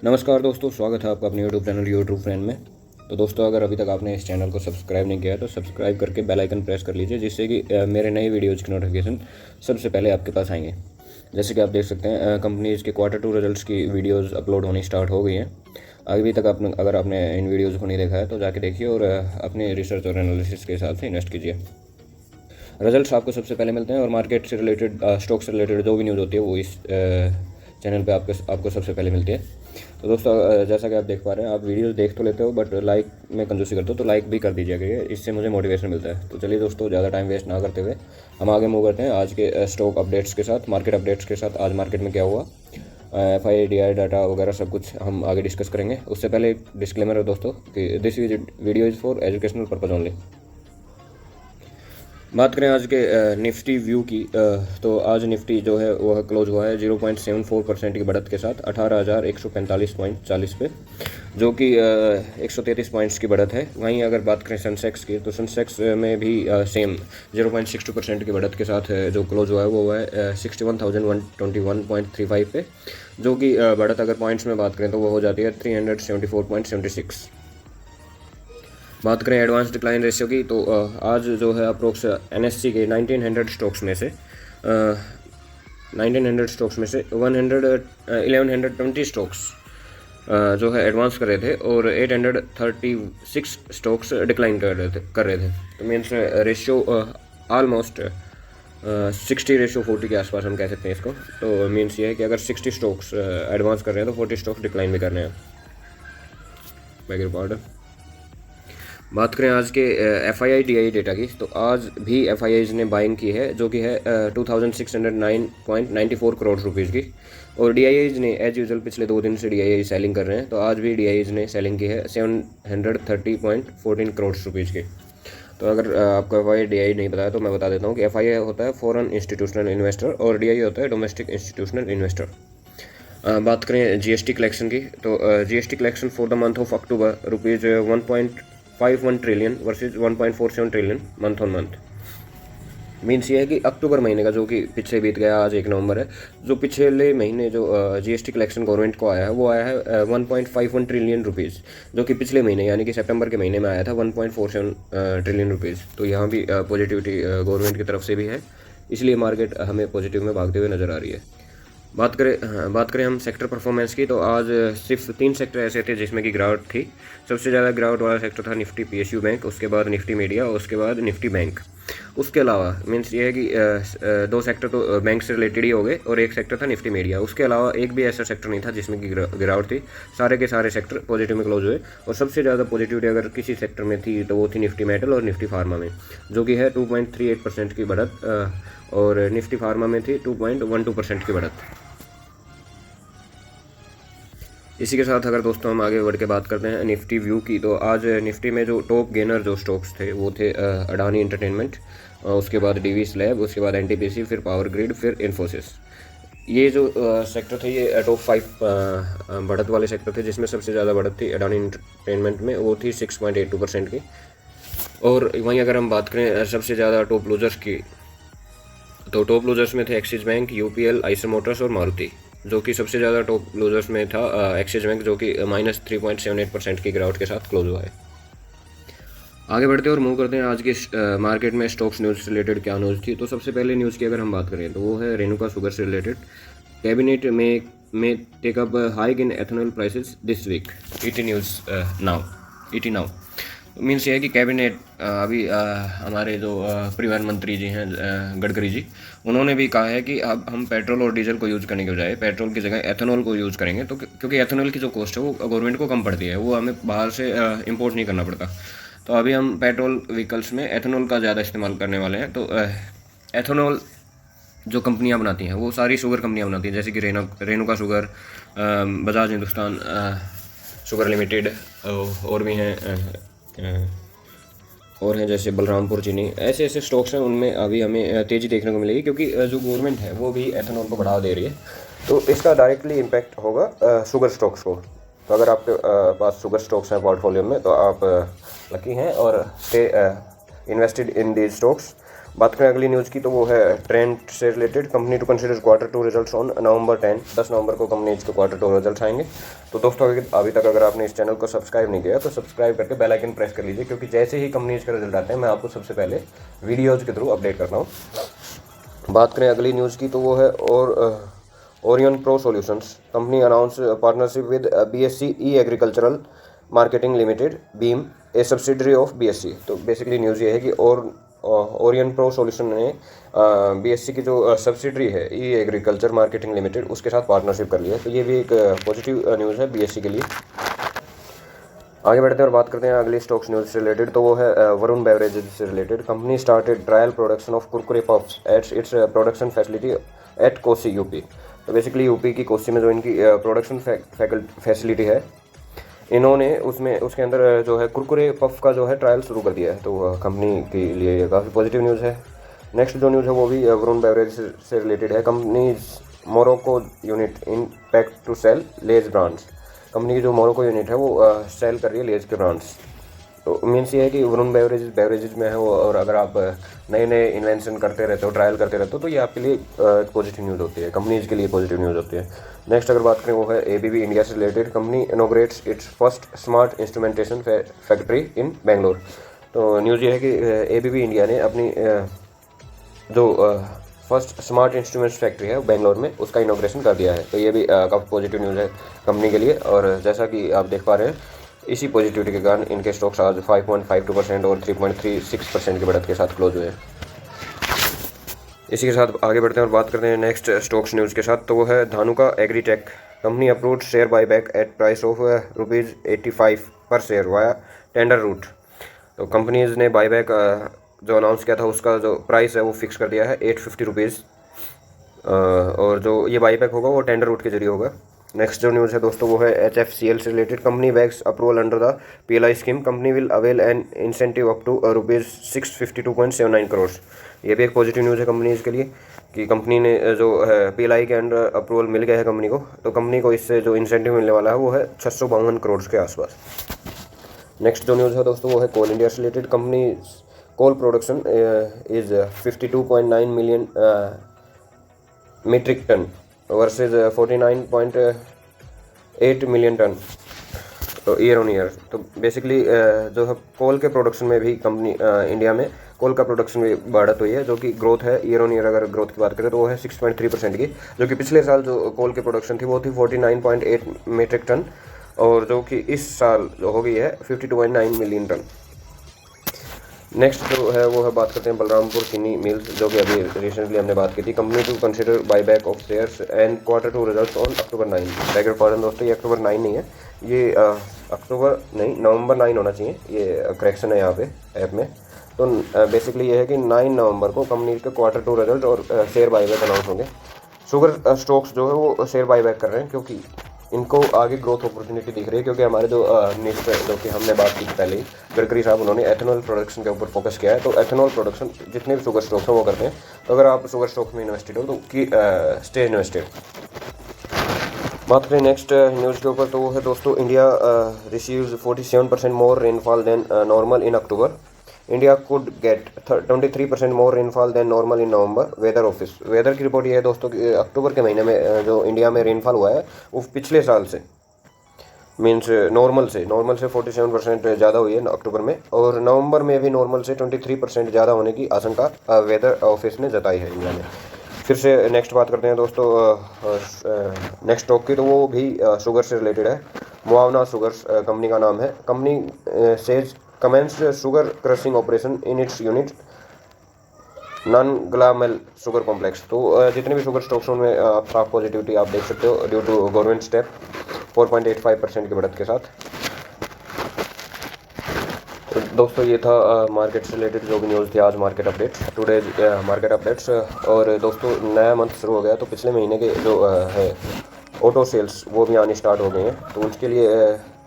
नमस्कार दोस्तों, स्वागत है आपका अपने यूट्यूब चैनल यूट्यूब फ्रेंड में। तो दोस्तों, अगर अभी तक आपने इस चैनल को सब्सक्राइब नहीं किया है तो सब्सक्राइब करके बेल आइकन प्रेस कर लीजिए, जिससे कि मेरे नए वीडियोज़ की नोटिफिकेशन सबसे पहले आपके पास आएंगे। जैसे कि आप देख सकते हैं, कंपनीज़ के Q2 रिजल्ट्स की वीडियोज़ अपलोड होनी स्टार्ट हो गई हैं। अभी तक अगर आपने इन वीडियोज़ को नहीं देखा है तो जाके देखिए और अपने रिसर्च और एनालिसिस के हिसाब से इन्वेस्ट कीजिए। रिजल्ट्स आपको सबसे पहले मिलते हैं और मार्केट से रिलेटेड, स्टॉक से रिलेटेड जो भी न्यूज़ होती है वो इस चैनल पे आपको सबसे पहले मिलती है। तो दोस्तों, जैसा कि आप देख पा रहे हैं, आप वीडियोस देख तो लेते हो बट लाइक में कंजूसी करते हो, तो लाइक भी कर दीजिएगा, इससे मुझे मोटिवेशन मिलता है। तो चलिए दोस्तों, ज़्यादा टाइम वेस्ट ना करते हुए हम आगे मूव करते हैं आज के स्टॉक अपडेट्स के साथ, मार्केट अपडेट्स के साथ। आज मार्केट में क्या हुआ, FII डाटा वगैरह सब कुछ हम आगे डिस्कस करेंगे। उससे पहले एक डिस्क्लेमर है दोस्तों कि this video is for educational purpose only. बात करें आज के निफ्टी व्यू की, तो आज निफ्टी जो है वह क्लोज हुआ है 0.74% की बढ़त के साथ 18,145.40 पे, जो कि 133 पॉइंट्स की बढ़त है। वहीं अगर बात करें सेंसेक्स की, तो सेंसेक्स में भी सेम 0.62% की बढ़त के साथ जो क्लोज हुआ है वो है 61,121.35 पे, जो कि बढ़त अगर पॉइंट्स में बात करें तो वो हो जाती है 374.76। बात करें एडवांस डिक्लाइन रेशियो की, तो आज जो है अप्रोक्स NSE के 1900 स्टॉक्स में से 1120 स्टॉक्स जो है एडवांस कर रहे थे और 836 स्टॉक्स डिक्लाइन कर रहे थे। तो मीन्स रेशियो ऑलमोस्ट 60:40 के आसपास हम कह सकते हैं इसको। तो मीन्स ये है कि अगर 60 स्टॉक्स एडवांस कर रहे हैं तो 40 स्टॉक्स डिक्लाइन भी कर रहे हैं। Back record. बात करें आज के FII DI डेटा की, तो आज भी FIIs ने बाइंग की है, जो कि है 2609.94 करोड़ रुपीज़ की, और DIIs ने एज यूजुअल पिछले 2 दिन से DII सेलिंग कर रहे हैं। तो आज भी DIIs ने सेलिंग की है 730.14 करोड़ रुपीज़ की। तो अगर आपको FII DI नहीं पता है तो मैं बता देता हूँ कि FII होता है फॉरेन इंस्टीट्यूशनल इन्वेस्टर और DI होता है डोमेस्टिक इंस्टीट्यूशनल इन्वेस्टर। बात करें GST कलेक्शन की, तो GST collection for the month of October rupees 1.51 trillion versus 1.47 trillion month on month. Means ये है कि अक्टूबर महीने का, जो कि पीछे बीत गया, आज 1 नवंबर है, जो पिछले महीने जो GST कलेक्शन गवर्नमेंट को आया है वो आया है 1.51 ट्रिलियन रुपीज़, जो कि पिछले महीने यानी कि सितंबर के महीने में आया था 1.47 ट्रिलियन रुपीज़। तो यहाँ भी पॉजिटिविटी गवर्नमेंट की तरफ से भी है, इसलिए मार्केट हमें पॉजिटिव में भागते हुए नज़र आ रही है। बात करें हम सेक्टर परफॉर्मेंस की, तो आज सिर्फ 3 सेक्टर ऐसे थे जिसमें कि गिरावट थी। सबसे ज़्यादा गिरावट वाला सेक्टर था निफ्टी PSU बैंक, उसके बाद निफ्टी मीडिया और उसके बाद निफ्टी बैंक। उसके अलावा मीन्स ये है कि 2 सेक्टर तो बैंक से रिलेटेड ही हो गए और 1 सेक्टर था निफ्टी मीडिया। उसके अलावा एक भी ऐसा सेक्टर नहीं था जिसमें कि गिरावट थी। सारे के सारे सेक्टर पॉजिटिव में क्लोज हुए, और सबसे ज़्यादा पॉजिटिविटी अगर किसी सेक्टर में थी तो वो थी निफ्टी मेटल और निफ्टी फार्मा में, जो कि है 2.38% की बढ़त, और निफ्टी फार्मा में थी 2.12% की बढ़त। इसी के साथ अगर दोस्तों हम आगे बढ़ के बात करते हैं निफ्टी व्यू की, तो आज निफ्टी में जो टॉप गेनर जो स्टॉक्स थे वो थे अडानी इंटरटेनमेंट, उसके बाद DV's लैब, उसके बाद NTPC, फिर पावर ग्रिड, फिर इन्फोसिस। ये जो सेक्टर थे ये टॉप 5 बढ़त वाले सेक्टर थे, जिसमें सबसे ज़्यादा बढ़त थी अडानी इंटरटेनमेंट में, वो थी 6.82% की। और वहीं अगर हम बात करें सबसे ज़्यादा टॉप लूजर्स की, तो टॉप लूजर्स में थे axis bank, UPL, Eicher Motors और मारुति, जो कि सबसे ज़्यादा टॉप लूजर्स में था एक्सिस बैंक, जो कि -3.78% की गिरावट के साथ क्लोज हुआ है। आगे बढ़ते हैं और मूव करते हैं आज के मार्केट में स्टॉक्स न्यूज़ से रिलेटेड क्या न्यूज़ थी। तो सबसे पहले न्यूज़ की अगर हम बात करें तो वो है रेणुका शुगर से रिलेटेड। कैबिनेट में take up hike in ethanol prices this week, ET now. Means ये है कि कैबिनेट अभी हमारे जो परिवहन मंत्री जी हैं गडकरी जी, उन्होंने भी कहा है कि अब हम पेट्रोल और डीजल को यूज़ करने के बजाय पेट्रोल की जगह एथेनॉल को यूज़ करेंगे, तो क्योंकि एथेनॉल की जो कॉस्ट है वो गवर्नमेंट को कम पड़ती है, वो हमें बाहर से इंपोर्ट नहीं करना पड़ता। तो अभी हम पेट्रोल व्हीकल्स में एथेनॉल का ज़्यादा इस्तेमाल करने वाले हैं। तो एथेनॉल जो कंपनियां बनाती हैं वो सारी शुगर कंपनियां बनाती हैं, जैसे कि Renuka sugar, Bajaj Hindustan sugar limited, और भी हैं और हैं जैसे बलरामपुर चीनी। ऐसे ऐसे स्टॉक्स हैं, उनमें अभी हमें तेज़ी देखने को मिलेगी, क्योंकि जो गवर्नमेंट है वो भी एथेनॉल को बढ़ावा दे रही है। तो इसका डायरेक्टली इम्पैक्ट होगा शुगर स्टॉक्स को। तो अगर आपके पास शुगर स्टॉक्स हैं पोर्टफोलियो में, तो आप लकी हैं और stay invested in these stocks. बात करें अगली न्यूज़ की तो वो है ट्रेंड से related. Company to consider Q2 results on November 10 नवंबर को कंपनी के Q2 रिजल्ट्स आएंगे। तो दोस्तों अभी तक अगर आपने इस चैनल को सब्सक्राइब नहीं किया तो सब्सक्राइब करके बेल आइकन प्रेस कर लीजिए, क्योंकि जैसे ही कंपनीज के रिजल्ट आते हैं मैं आपको सबसे पहले वीडियोज़ के थ्रू अपडेट करता हूँ। बात करें अगली न्यूज़ की तो वो है Orion pro solutions. Company announce partnership with BSC E agricultural marketing limited beam A subsidiary of BSC। तो बेसिकली न्यूज़ ये है कि ओरियन प्रो सॉल्यूशन ने BSC की जो सब्सिडरी है ई एग्रीकल्चर मार्केटिंग लिमिटेड उसके साथ पार्टनरशिप कर लिया है। तो ये भी एक पॉजिटिव न्यूज़ है BSC के लिए। आगे बढ़ते हैं और बात करते हैं अगली स्टॉक्स न्यूज़ से रिलेटेड। तो वो है वरुण बेवरेजेज से related. Company started trial production of Kurkure puffs at its production facility eight Kosi UP। तो बेसिकली UP की कोसी में जो इनकी प्रोडक्शन फैसिलिटी है, इन्होंने उसके अंदर जो है कुरकुरे पफ का जो है ट्रायल शुरू कर दिया है। तो कंपनी के लिए ये काफ़ी पॉजिटिव न्यूज़ है। नेक्स्ट जो न्यूज़ है वो भी वरुण बेवरेज से रिलेटेड है। Companies Morocco unit in pack to sell Lay's brands. Company की जो मोरक्को यूनिट है वो सेल कर रही है लेज के ब्रांड्स। तो मीन्स ये है कि वरुण बेवरेजेज में है वो, और अगर आप नए नए इन्वेंशन करते रहते हो, ट्रायल करते रहते हो, तो ये आपके लिए पॉजिटिव न्यूज़ होती है, कंपनीज के लिए पॉजिटिव न्यूज़ होती है। नेक्स्ट अगर बात करें वो है ABB इंडिया से related. Company इनोग्रेट्स it's first smart instrumentation factory in Bangalore. तो न्यूज़ ये है कि ABB इंडिया ने अपनी जो फर्स्ट स्मार्ट इंस्ट्रूमेंट्स फैक्ट्री है बेंगलोर में, उसका इनोग्रेशन कर दिया है। तो ये भी काफ़ी पॉजिटिव न्यूज़ है कंपनी के लिए। और जैसा कि आप देख पा रहे हैं, इसी पॉजिटिविटी के कारण इनके स्टॉक्स आज 5.52% और 3.36% की बढ़त के साथ क्लोज हुए हैं। इसी के साथ आगे बढ़ते हैं और बात करते हैं नेक्स्ट स्टॉक्स न्यूज़ के साथ। तो वो है Dhanuka agritech. Company approved share buyback at price of ₹85 per share via tender route. तो कंपनीज ने बायबैक जो अनाउंस किया था उसका जो प्राइस है वो फिक्स कर दिया है ₹850, और जो ये बाईबैक होगा वो टेंडर रूट के जरिए होगा। नेक्स्ट जो न्यूज़ है दोस्तों वो है HFCL से related. Company bags approval under the PLI scheme. Company will avail an incentive up to ₹652.79 crore. ये भी एक पॉजिटिव न्यूज़ है कंपनीज के लिए कि कंपनी ने जो है PLI के अंडर अप्रूवल मिल गया है कंपनी को, तो कंपनी को इससे जो इंसेंटिव मिलने वाला है वो है 652 करोड़ के आसपास। नेक्स्ट जो न्यूज़ है दोस्तों वो है कोल इंडिया से related. Company coal production is 52.9 million metric ton versus 49.8 million ton year on year. तो बेसिकली जो है कोल के प्रोडक्शन में भी कंपनी इंडिया में कोल का प्रोडक्शन में बढ़त हुई है, जो कि ग्रोथ है ईयर ऑन ईयर। अगर ग्रोथ की बात करें तो वो है 6.3% की, जो कि पिछले साल जो कोल की प्रोडक्शन थी वो थी 49.8 मीट्रिक टन, और जो कि इस साल जो हो गई है 52.9 मिलियन टन। नेक्स्ट जो है वो है बात करते हैं बलरामपुर चीनी मिल्स, जो कि अभी रिसेंटली हमने बात की थी। Company to consider buyback of shares and Q2 results on October 9। Bagger फॉरन दोस्तों, ये October 9 नहीं है, ये November 9 होना चाहिए। ये करेक्शन है यहाँ पे ऐप में। तो बेसिकली ये है कि 9 नवंबर को कंपनी के Q2 रिजल्ट और शेयर बायबैक अनाउंस होंगे। शुगर स्टॉक्स जो है वो शेयर बायबैक कर रहे हैं, क्योंकि इनको आगे ग्रोथ अपॉर्चुनिटी दिख रही है। क्योंकि हमारे जो मिनिस्टर जो कि हमने बात की थी पहले ही, गडकरी साहब, उन्होंने एथेनॉल प्रोडक्शन के ऊपर फोकस किया है। तो एथेनॉल प्रोडक्शन जितने भी शुगर स्टॉक्स हैं वो करते हैं। तो अगर आप शुगर स्टॉक्स में इन्वेस्टेड हो तो स्टे इन्वेस्टेड। बात करें नेक्स्ट न्यूज़ के ऊपर तो वो है दोस्तों India receives 47% more rainfall than normal in October. India could get 23% more rainfall than normal in November. Weather office weather की रिपोर्ट ये है दोस्तों कि अक्टूबर के महीने में जो इंडिया में रेनफॉल हुआ है वो पिछले साल से मीन्स नॉर्मल से 47% ज़्यादा हुई है अक्टूबर में, और नवंबर में भी नॉर्मल से 23% ज़्यादा होने की आशंका वेदर ऑफिस ने जताई है इंडिया में। फिर से नेक्स्ट बात करते हैं दोस्तों नेक्स्ट स्टॉक की, तो वो भी शुगर से रिलेटेड है। मुआवना शुगर्स कंपनी का नाम है। Company says commenced sugar crushing operation in its unit ननग्लामेल शुगर कॉम्प्लेक्स। तो जितने भी शुगर स्टॉक्स हैं उनमें आप साफ पॉजिटिविटी आप देख सकते हो ड्यू टू गवर्नमेंट स्टेप 4.85% की बढ़त के साथ। तो दोस्तों ये था मार्केट से रिलेटेड जो भी न्यूज़ थी आज market update today market updates. और दोस्तों नया मंथ शुरू हो गया, तो पिछले महीने के जो है ऑटो सेल्स वो भी आनी स्टार्ट हो गए हैं। तो उसके लिए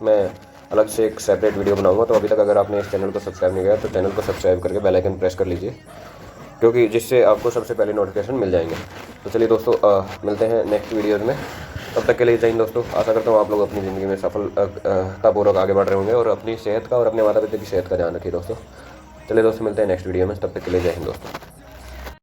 मैं अलग से एक सेपरेट वीडियो बनाऊंगा। तो अभी तक अगर आपने इस चैनल को सब्सक्राइब नहीं किया तो चैनल को सब्सक्राइब करके बेल आइकन प्रेस कर लीजिए, क्योंकि जिससे आपको सबसे पहले नोटिफिकेशन मिल जाएंगे। तो चलिए दोस्तों मिलते हैं नेक्स्ट वीडियोज़ में। तब तक के लिए जय हिंद दोस्तों। आशा करता हूँ आप लोग अपनी ज़िंदगी में सफलतापूर्वक आगे बढ़ रहे होंगे और अपनी सेहत का और अपने माता पिता की सेहत का ध्यान रखिए दोस्तों। चलिए दोस्तों मिलते हैं नेक्स्ट वीडियो में। तब तक के लिए जय हिंद दोस्तों।